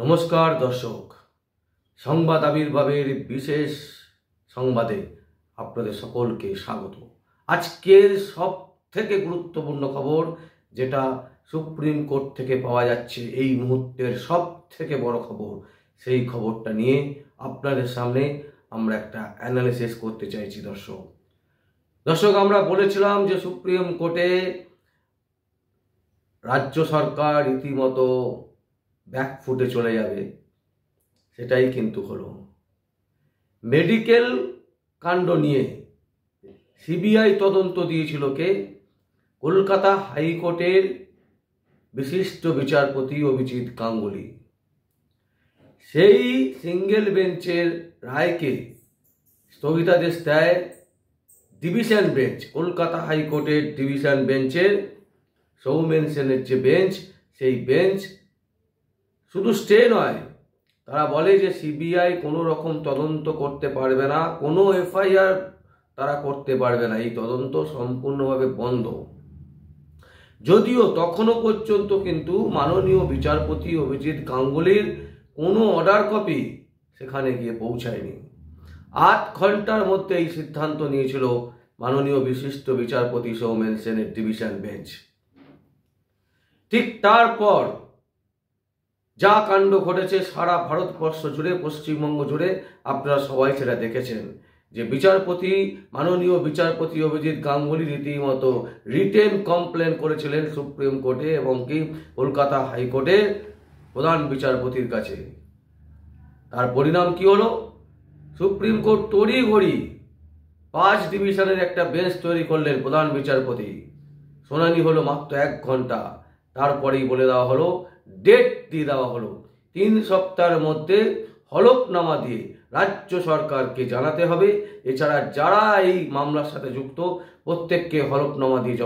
নমস্কার দর্শক, সংবাদ আবির্ভাবের বিশেষ সংবাদে আপনাদের সকলকে স্বাগত। আজকের সব থেকে গুরুত্বপূর্ণ খবর, যেটা সুপ্রিম কোর্ট থেকে পাওয়া যাচ্ছে, এই মুহূর্তের সব থেকে বড় খবর, সেই খবরটা নিয়ে আপনাদের সামনে আমরা একটা অ্যানালিসিস করতে চাইছি। দর্শক, আমরা বলেছিলাম যে সুপ্রিম কোর্টে রাজ্য সরকার রীতিমতো ব্যাকফুটে চলে যাবে, সেটাই কিন্তু হলো। মেডিকেল কাণ্ড নিয়ে সিবিআই তদন্ত দিয়েছিল কে? কলকাতা হাইকোর্টের বিশিষ্ট বিচারপতি অভিজিৎ গাঙ্গুলি। সেই সিঙ্গেল বেঞ্চের রায়কে স্থগিতাদেশ দেয় ডিভিশন বেঞ্চ, কলকাতা হাইকোর্টের ডিভিশন বেঞ্চের সৌমেন সেনের যে বেঞ্চ, সেই বেঞ্চ শুধু স্টে নয়, তারা বলে যে সিবিআই কোনো রকম তদন্ত করতে পারবে না, কোনো এফআইআর তারা করতে পারবে না, এই তদন্ত সম্পূর্ণভাবে বন্ধ। যদিও তখনও পর্যন্ত কিন্তু মাননীয় বিচারপতি অভিজিৎ গাঙ্গুলির কোনো অর্ডার কপি সেখানে গিয়ে পৌঁছায়নি। 8 ঘন্টার মধ্যে এই সিদ্ধান্ত নিয়েছিল মাননীয় বিশিষ্ট বিচারপতি সৌমেন সেনের ডিভিশন বেঞ্চ। ঠিক তারপর যা কাণ্ড ঘটেছে সারা ভারতবর্ষ জুড়ে, পশ্চিমবঙ্গ জুড়ে, আপনারা সবাই সেটা দেখেছেন যে মাননীয় বিচারপতি অভিজিৎ গাঙ্গুলি রীতিমতো রিটেন কমপ্লেন করেছিলেন সুপ্রিম কোর্টে এবং কি কলকাতা হাইকোর্টের প্রধান বিচারপতির কাছে। তার পরিণাম কি হলো? সুপ্রিম কোর্ট তড়িঘড়ি 5 ডিভিশনের একটা বেঞ্চ তৈরি করলেন প্রধান বিচারপতি। শুনানি হলো মাত্র 1 ঘন্টা। তারপরেই বলে দেওয়া হলো, ডেট দিয়ে দেওয়া হলো 3 সপ্তাহের মধ্যে হলফনামা দিয়ে রাজ্য সরকারকে জানাতে হবে। এছাড়া যারা এই মামলার সাথে যুক্ত প্রত্যেককে হলফনামা দিয়ে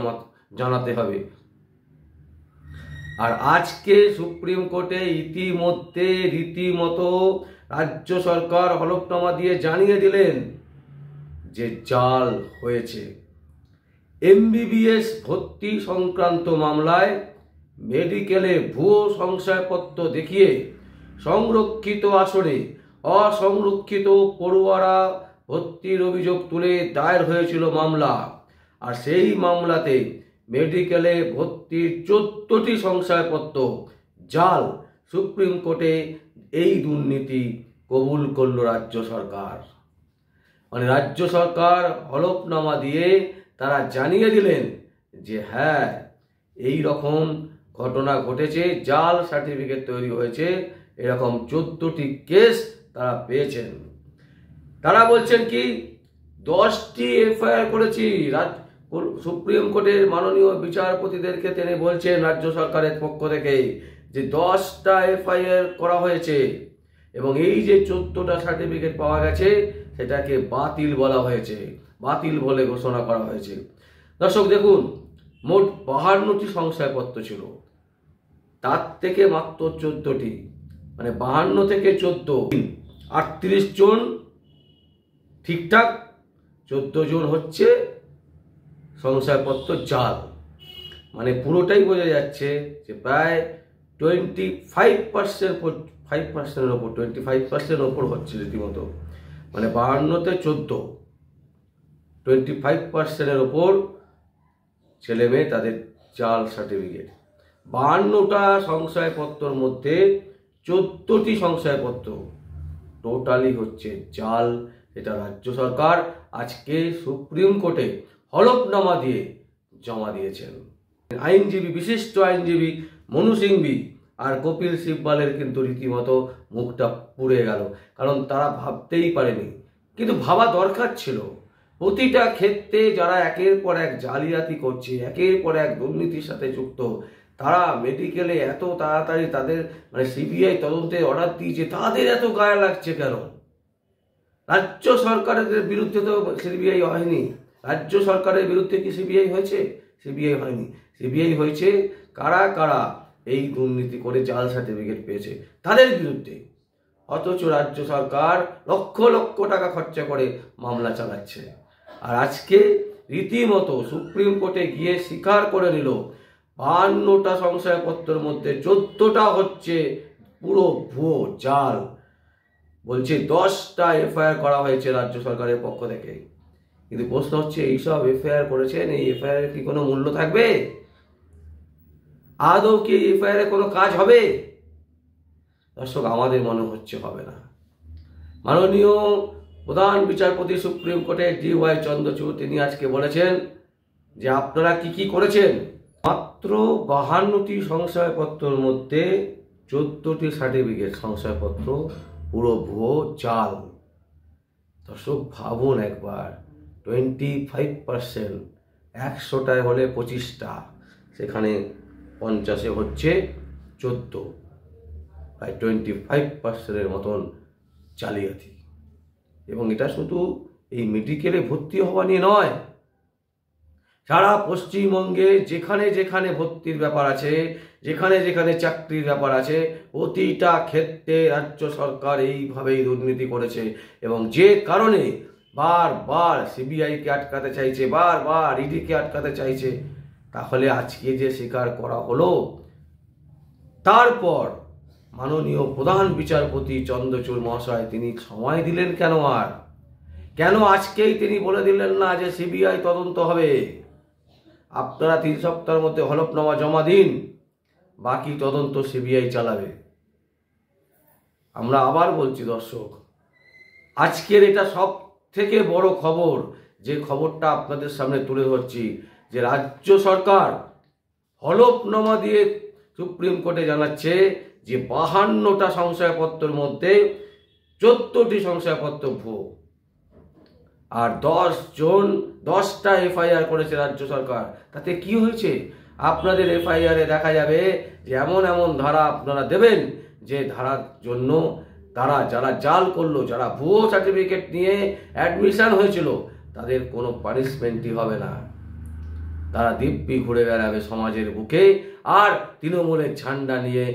জানাতে হবে। আর আজকে সুপ্রিম কোর্টে ইতিমধ্যে রীতিমতো রাজ্য সরকার হলফনামা দিয়ে জানিয়ে দিলেন যে জাল হয়েছে। এমবিবিএস ভর্তি সংক্রান্ত মামলায় মেডিকেলে ভুয়ো শংসাপত্র দেখিয়ে সংরক্ষিত আসনে অসংরক্ষিত পড়ুয়ারা ভর্তির অভিযোগ তুলে দায়ের হয়েছিল মামলা। আর সেই মামলাতে মেডিকেলে ভর্তির 14টি শংসাপত্র জাল। সুপ্রিম কোর্টে এই দুর্নীতি কবুল করল রাজ্য সরকার। মানে রাজ্য সরকার হলফনামা দিয়ে তারা জানিয়ে দিলেন যে হ্যাঁ, এই রকম ঘটনা ঘটেছে, জাল সার্টিফিকেট তৈরি হয়েছে, এরকম 14টি কেস তারা পেয়েছেন। তারা বলছেন কি 10টি এফআইআর করেছি। সুপ্রিম কোর্টের মাননীয় বিচারপতিদেরকে তিনি বলছেন রাজ্য সরকারের পক্ষ থেকে যে 10টা এফআইআর করা হয়েছে এবং এই যে 14টা সার্টিফিকেট পাওয়া গেছে সেটাকে বাতিল বলা হয়েছে, বাতিল বলে ঘোষণা করা হয়েছে। দর্শক দেখুন, মোট 52টি শংসাপত্র ছিল, তার থেকে মাত্র 14টি, মানে 52 থেকে 14, 38 জন ঠিকঠাক, 14 জন হচ্ছে শংসাপত্র জাল। মানে পুরোটাই বোঝা যাচ্ছে যে প্রায় 25%-এর ওপর 25%-এর ওপর হচ্ছে রীতিমতো। মানে 52তে 14, 25%-এর ওপর ছেলে মেয়ে তাদের জাল সার্টিফিকেট। 52টা শংসাপত্রের মধ্যে 14টি শংসাপত্র টোটালি হচ্ছে জাল। এটা রাজ্য সরকার আজকে সুপ্রিম কোর্টে হলফনামা দিয়ে জমা দিয়েছেন। আইনজীবী, বিশিষ্ট আইনজীবী মনু সিংভি আর কপিল সিব্বালের কিন্তু রীতিমতো মুখটা পুড়ে গেল, কারণ তারা ভাবতেই পারেনি, কিন্তু ভাবা দরকার ছিল। প্রতিটা ক্ষেত্রে যারা একের পর এক জালিয়াতি করছে, একের পর এক দুর্নীতির সাথে যুক্ত, তারা মেডিকেলে এত তাড়াতাড়ি তাদের মানে সিবিআই তদন্তের অর্ডার দিয়েছে, তাদের এত গায়ে লাগছে কেন? রাজ্য সরকারের বিরুদ্ধে তো সিবিআই হয়নি। রাজ্য সরকারের বিরুদ্ধে কি সিবিআই হয়েছে? সিবিআই হয়নি। সিবিআই হয়েছে কারা কারা এই দুর্নীতি করে জাল সার্টিফিকেট পেয়েছে তাদের বিরুদ্ধে। অথচ রাজ্য সরকার লক্ষ লক্ষ টাকা খরচা করে মামলা চালাচ্ছে। আর আজকে রীতিমতো সুপ্রিম কোর্টে গিয়ে স্বীকার করে নিল 52টা শংসাপত্রের মধ্যে 14টা হচ্ছে পুরো ভুয়ো জাল। বলছে 10টা এফআইআর করা হয়েছে রাজ্য সরকারের পক্ষ থেকে, কিন্তু প্রশ্ন হচ্ছে এইসব এফআইআর করেছেন, এই এফআইআর কি কোনো মূল্য থাকবে? আদৌ কি এই এফআইআর কোনো কাজ হবে? দর্শক, আমাদের মনে হচ্ছে হবে না। মাননীয় প্রধান বিচারপতি সুপ্রিম কোর্টের DY চন্দ্রচূড় তিনি আজকে বলেছেন যে আপনারা কি কি করেছেন। মাত্র 52টি সংশয়পত্রের মধ্যে 14টি সার্টিফিকেট সংশয়পত্র পুরো ভুয়ো জাল। দর্শক ভাবুন একবার, 25%, 100টায় হলে 25টা, সেখানে 50-এ হচ্ছে 14, প্রায় 25%-এর মতন জালিয়াতি। এবং এটা শুধু এই মেডিকেলে ভর্তি হওয়া নিয়ে নয়, সারা পশ্চিমবঙ্গে যেখানে যেখানে ভর্তির ব্যাপার আছে, যেখানে যেখানে চাকরির ব্যাপার আছে, প্রতিটা ক্ষেত্রে রাজ্য সরকার এইভাবেই দুর্নীতি করেছে। এবং যে কারণে বারবার সিবিআইকে আটকাতে চাইছে, বারবার ইডিকে আটকাতে চাইছে। তাহলে আজকে যে স্বীকার করা হলো, তারপর মাননীয় প্রধান বিচারপতি চন্দ্রচূড় মহাশয় তিনি সময় দিলেন কেন? আর কেন আজকেই তিনি বলে দিলেন না যে সিবিআই তদন্ত হবে, আপনারা 3 সপ্তাহের মধ্যে হলফনামা জমা দিন, বাকি তদন্ত সিবিআই চালাবে? আমরা আবার বলছি দর্শক, আজকের এটা সব থেকে বড় খবর, যে খবরটা আপনাদের সামনে তুলে ধরছি, যে রাজ্য সরকার হলফনামা দিয়ে সুপ্রিম কোর্টে জানাচ্ছে যে 52টা সংশয়পত্রের মধ্যে 14টি সংশয়পত্র ভুয়ো। আর 10টা এফআইআর করেছে রাজ্য সরকার। তাতে কি হয়েছে? আপনাদের এফআইআরে দেখা যাবে যে এমন এমন ধারা আপনারা দেবেন, যে ধারার জন্য তারা যারা জাল করলো, যারা ভুয়ো সার্টিফিকেট নিয়ে অ্যাডমিশন হয়েছিল, তাদের কোনো পানিশমেন্টই হবে না। তারা দিব্যি ঘুরে বেড়াবে সমাজের বুকে, আর তৃণমূলের ঝান্ডা নিয়ে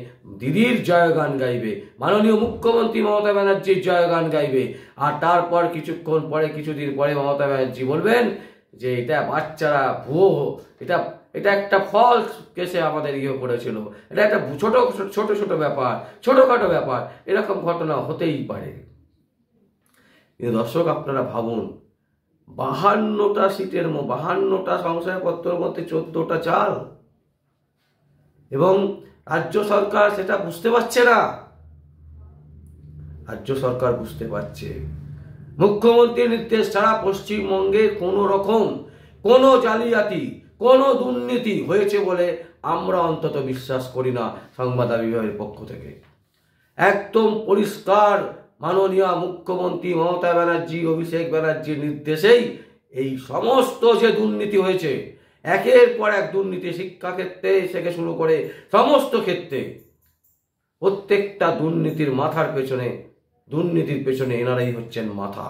দিদির জয়গান গাইবে, মাননীয় মুখ্যমন্ত্রী মমতা ব্যানার্জির জয়গান গাইবে। আর তারপর কিছুক্ষণ পরে, কিছুদিন পরে মমতা ব্যানার্জি বলবেন যে এটা বাচ্চারা ভুয়ো, এটা একটা ফলস কেসে আমাদের করেছিল, এটা একটা ছোট ছোট ব্যাপার, ছোটখাটো ব্যাপার, এরকম ঘটনা হতেই পারে। কিন্তু দর্শক, আপনারা ভাবুন, 52টা সিটের 52টা সংশয়পত্রের মধ্যে 14টা জাল, এবং রাজ্য সরকার সেটা বুঝতে পারছে না। রাজ্য সরকার বুঝতে পারছে। মুখ্যমন্ত্রীর নির্দেশ ছাড়া পশ্চিমবঙ্গে কোনো রকম কোনো জালিয়াতি, কোনো দুর্নীতি হয়েছে বলে আমরা অন্তত বিশ্বাস করি না সংবাদ বিভাগের পক্ষ থেকে। একদম পরিষ্কার মাননীয় মুখ্যমন্ত্রী মমতা ব্যানার্জি, অভিষেক ব্যানার্জির নির্দেশেই এই সমস্ত যে দুর্নীতি হয়েছে, একের পর এক দুর্নীতি, শিক্ষাক্ষেত্রে থেকে শুরু করে সমস্ত ক্ষেত্রে, প্রত্যেকটা দুর্নীতির পেছনে এনারাই হচ্ছেন মাথা।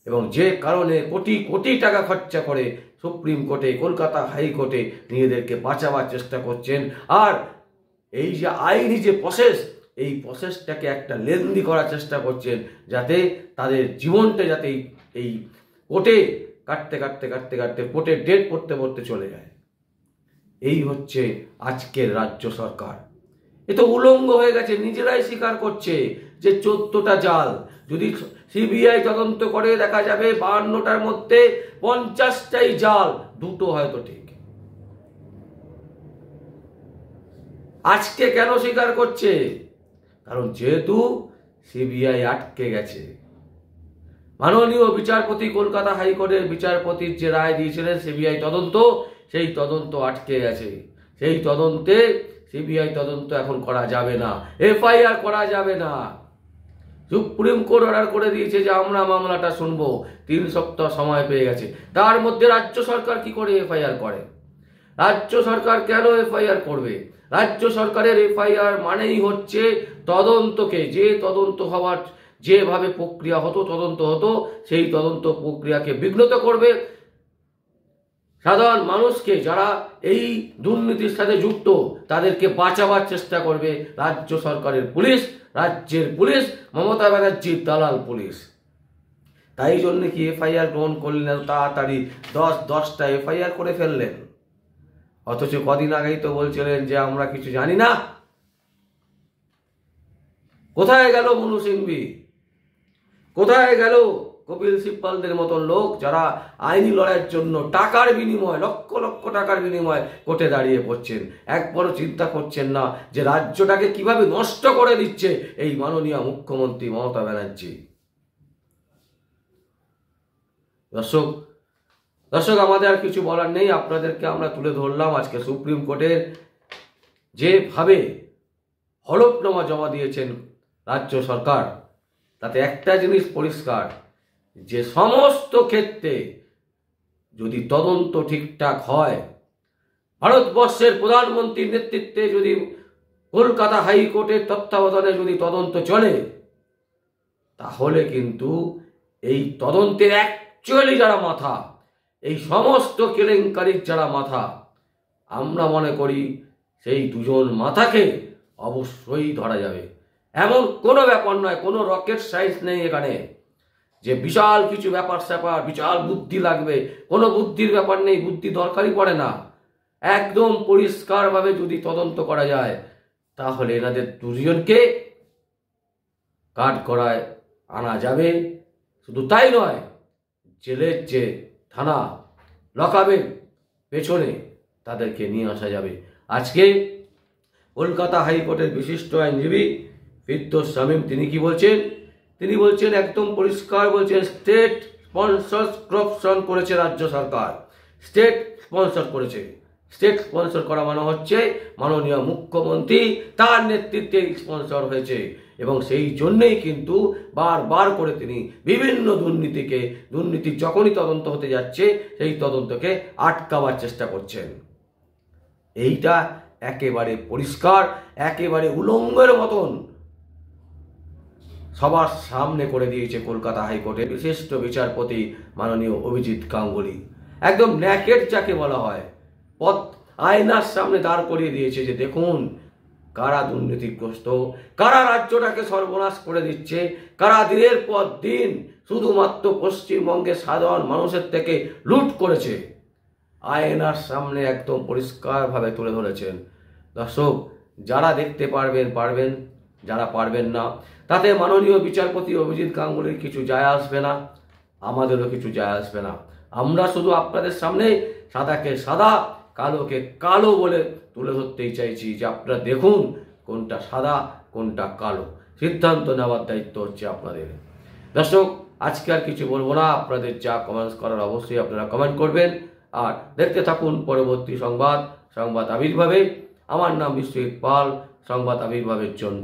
এবং যে কারণে কোটি কোটি টাকা খরচা করে সুপ্রিম কোর্টে, কলকাতা হাইকোর্টে নিজেদেরকে বাঁচাবার চেষ্টা করছেন। আর এই যে আইনি যে প্রসেস, এই প্রসেসটাকে একটা লেন্দি করার চেষ্টা করছেন, যাতে তাদের জীবনটা যাতে এই কোর্টে কাটতে কোর্টের ডেট পড়তে চলে যায়। এই হচ্ছে আজকের রাজ্য সরকার। এ তো উলঙ্গ হয়ে গেছে, নিজেরাই স্বীকার করছে যে 14টা জাল। যদি সিবিআই তদন্ত করে দেখা যাবে 52টার মধ্যে 50টাই জাল, 2টো হয়তো ঠিক। আজকে কেন স্বীকার করছে? কারণ যেহেতু সিবিআই আটকে গেছে। মাননীয় বিচারপতি, কলকাতা হাইকোর্টের বিচারপতির যে রায় দিয়েছিলেন সিবিআই তদন্ত, সেই তদন্ত আটকে গেছে। সেই তদন্তে সিবিআই তদন্ত এখন করা যাবে না, এফআইআর করা যাবে না। সুপ্রিম কোর্ট অর্ডার করে দিয়েছে যে আমরা মামলাটা শুনবো, 3 সপ্তাহ সময় পেয়ে গেছে। তার মধ্যে রাজ্য সরকার কি করে এফআইআর করে? রাজ্য সরকার কেন এফআইআর করবে? রাজ্য সরকারের এফআইআর মানেই হচ্ছে তদন্তকে, যে তদন্ত হওয়ার যেভাবে প্রক্রিয়া হতো, তদন্ত হতো, সেই তদন্ত প্রক্রিয়াকে বিঘ্নিত করবে। সাধারণ মানুষকে, যারা এই দুর্নীতির সাথে যুক্ত, তাদেরকে বাঁচাবার চেষ্টা করবে রাজ্য সরকারের পুলিশ, রাজ্যের পুলিশ, মমতা ব্যানার্জির দালাল পুলিশ। তাই জন্য কি এফআইআর গ্রহণ করলেন, তাড়াতাড়ি 10টা এফআইআর করে ফেললেন। অথচ কদিন আগেই তো বলছিলেন যে আমরা কিছু জানি না। কোথায় গেল মনু সিংভি? কোথায় গেল কপিল সিব্বালদের মতন লোক যারা আইনি লড়াইয়ের জন্য টাকার বিনিময়ে, লক্ষ লক্ষ টাকার বিনিময়ে কোর্টে দাঁড়িয়ে পড়ছেন? একবারও চিন্তা করছেন না যে রাজ্যটাকে কিভাবে নষ্ট করে দিচ্ছে এই মাননীয় মুখ্যমন্ত্রী মমতা ব্যানার্জি। দর্শক আমাদের আর কিছু বলার নেই, আপনাদেরকে আমরা তুলে ধরলাম আজকে সুপ্রিম কোর্টের যেভাবে হলফনামা জমা দিয়েছেন রাজ্য সরকার, তাতে একটা জিনিস পরিষ্কার, যে সমস্ত ক্ষেত্রে যদি তদন্ত ঠিকঠাক হয়, ভারতবর্ষের প্রধানমন্ত্রীর নেতৃত্বে যদি কলকাতা হাইকোর্টের তত্ত্বাবধানে যদি তদন্ত চলে, তাহলে কিন্তু এই তদন্তের অ্যাকচুয়ালি যারা মাথা, এই সমস্ত কেলেঙ্কারির যারা মাথা, আমরা মনে করি সেই দুজন মাথাকে অবশ্যই ধরা যাবে। এমন কোনো ব্যাপার নয়, কোনো রকেট সায়েন্স নেই এখানে যে বিশাল কিছু ব্যাপার স্যাপার, বিশাল বুদ্ধি লাগবে, কোনো বুদ্ধির ব্যাপার নেই, বুদ্ধি দরকারই পড়ে না। একদম পরিষ্কারভাবে যদি তদন্ত করা যায়, তাহলে এনাদের দুজনকে কাঠগড়ায় আনা যাবে। শুধু তাই নয়, জেলের যে থানা লকআপের পেছনে তাদেরকে নিয়ে আসা যাবে। আজকে কলকাতা হাইকোর্টের বিশিষ্ট আইনজীবী ফিরদৌস শামীম তিনি কি বলছেন? তিনি বলছেন একদম পরিষ্কার, বলছেন স্টেট স্পন্সর করাপশন করেছে রাজ্য সরকার, স্টেট স্পন্সর করেছে। স্টেট স্পন্সর করা মানে হচ্ছে মাননীয় মুখ্যমন্ত্রী তার নেতৃত্বে স্পন্সর হয়েছে, এবং সেই জন্যেই কিন্তু বারবার করে তিনি বিভিন্ন দুর্নীতি যখনই তদন্ত হতে যাচ্ছে সেই তদন্তকে আটকাবার চেষ্টা করছেন। এইটা একেবারে পরিষ্কার, একেবারে উলঙ্গের মতন সবার সামনে করে দিয়েছে কলকাতা হাইকোর্টের বিশিষ্ট বিচারপতি মাননীয় অভিজিৎ গাঙ্গুলি। একদম ন্যাকেড যাকে বলা হয়, আয়নার সামনে দাঁড় করিয়ে দিয়েছে যে দেখুন কারা দুর্নীতিগ্রস্ত, কারা রাজ্যটাকে সর্বনাশ করে দিচ্ছে, কারা দিনের পর দিন শুধুমাত্র পশ্চিমবঙ্গের সাধারণ মানুষের থেকে লুট করেছে। আয়নার সামনে একদম পরিষ্কারভাবে তুলে ধরেছেন। দর্শক, যারা দেখতে পারবেন, যারা পারবেন না, তাতে মাননীয় বিচারপতি অভিজিৎ গাঙ্গুলির কিছু যায় আসবে না, আমাদেরও কিছু যায় আসবে না। আমরা শুধু আপনাদের সামনে সাদাকে সাদা, কালোকে কালো বলে তুলে ধরতেই চাইছি যে আপনারা দেখুন কোনটা সাদা কোনটা কালো, সিদ্ধান্ত নেওয়ার দায়িত্ব হচ্ছে আপনাদের। দর্শক, আজকে আর কিছু বলবো না, আপনাদের যা কমেন্টস করার অবশ্যই আপনারা কমেন্ট করবেন, আর দেখতে থাকুন পরবর্তী সংবাদ আবির্ভাবে। আমার নাম বিশ্বজিৎ পাল, সংবাদ আবির্ভাবের জন্য।